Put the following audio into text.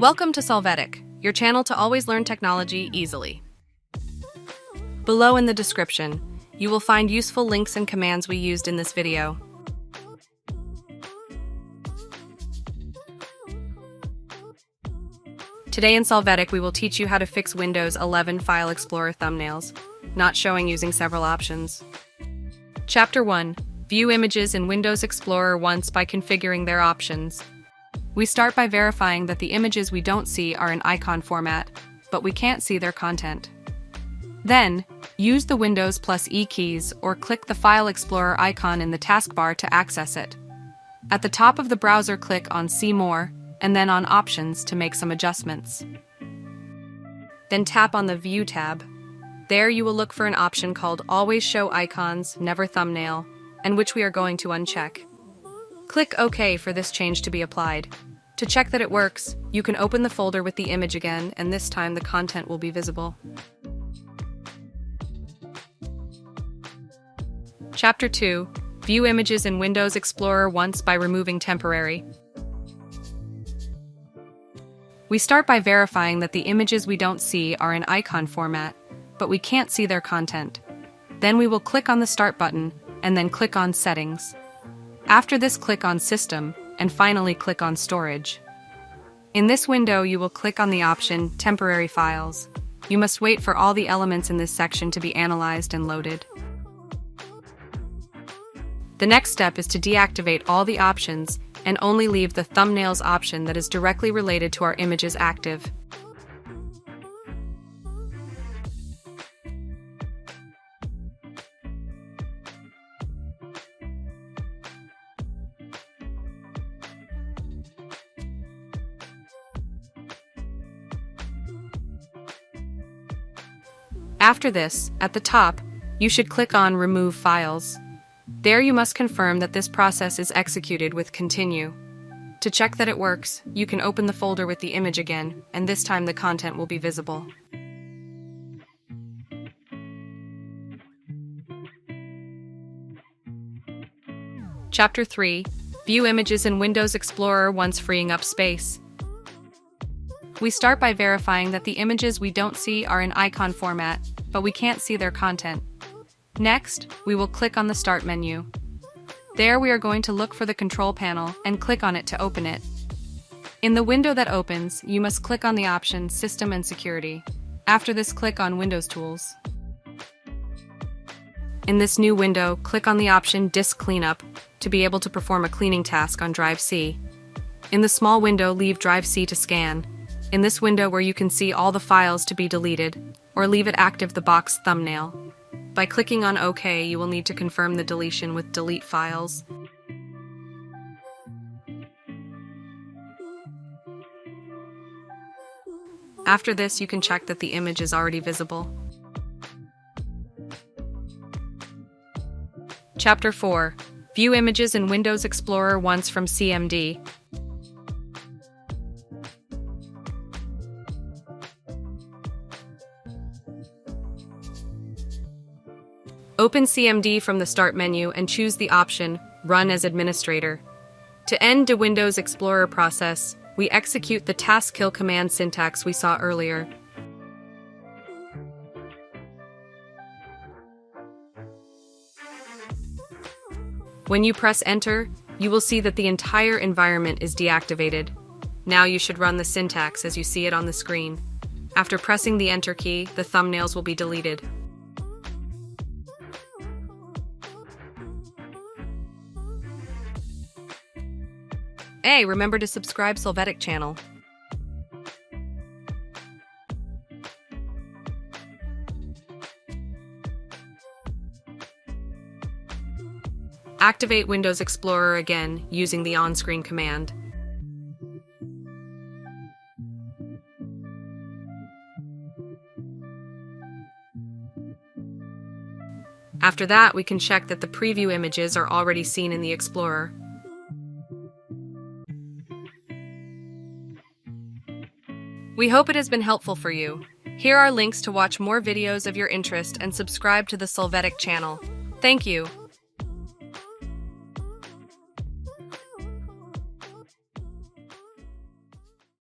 Welcome to Solvetic, your channel to always learn technology easily. Below in the description, you will find useful links and commands we used in this video. Today in Solvetic, we will teach you how to fix Windows 11 File Explorer thumbnails, not showing using several options. Chapter 1. View images in Windows Explorer once by configuring their options. We start by verifying that the images we don't see are in icon format, but we can't see their content. Then, use the Windows plus E keys or click the File Explorer icon in the taskbar to access it. At the top of the browser, click on See More, and then on Options to make some adjustments. Then tap on the View tab. There you will look for an option called Always Show Icons, Never Thumbnail, and which we are going to uncheck. Click OK for this change to be applied. To check that it works, you can open the folder with the image again, and this time the content will be visible. Chapter 2. View images in Windows Explorer once by removing temporary. We start by verifying that the images we don't see are in icon format, but we can't see their content. Then we will click on the Start button, and then click on Settings. After this, click on System, and finally click on Storage. In this window, you will click on the option Temporary Files. You must wait for all the elements in this section to be analyzed and loaded. The next step is to deactivate all the options and only leave the Thumbnails option that is directly related to our images active. After this, at the top, you should click on Remove Files. There you must confirm that this process is executed with Continue. To check that it works, you can open the folder with the image again, and this time the content will be visible. Chapter 3. View images in Windows Explorer once freeing up space. We start by verifying that the images we don't see are in icon format, but we can't see their content. Next, we will click on the Start menu. There we are going to look for the control panel and click on it to open it. In the window that opens, you must click on the option System and Security. After this, click on Windows Tools. In this new window, click on the option Disk Cleanup to be able to perform a cleaning task on Drive C. In the small window, leave Drive C to scan. In this window where you can see all the files to be deleted, or leave it active the box Thumbnail. By clicking on OK, you will need to confirm the deletion with Delete Files. After this, you can check that the image is already visible. Chapter 4. View images in Windows Explorer once from CMD. Open CMD from the Start menu and choose the option Run as Administrator. To end the Windows Explorer process, we execute the taskkill command syntax we saw earlier. When you press Enter, you will see that the entire environment is deactivated. Now you should run the syntax as you see it on the screen. After pressing the Enter key, the thumbnails will be deleted. Hey, remember to subscribe Solvetic channel. Activate Windows Explorer again using the on-screen command. After that, we can check that the preview images are already seen in the Explorer. We hope it has been helpful for you. Here are links to watch more videos of your interest and subscribe to the Solvetic channel. Thank you.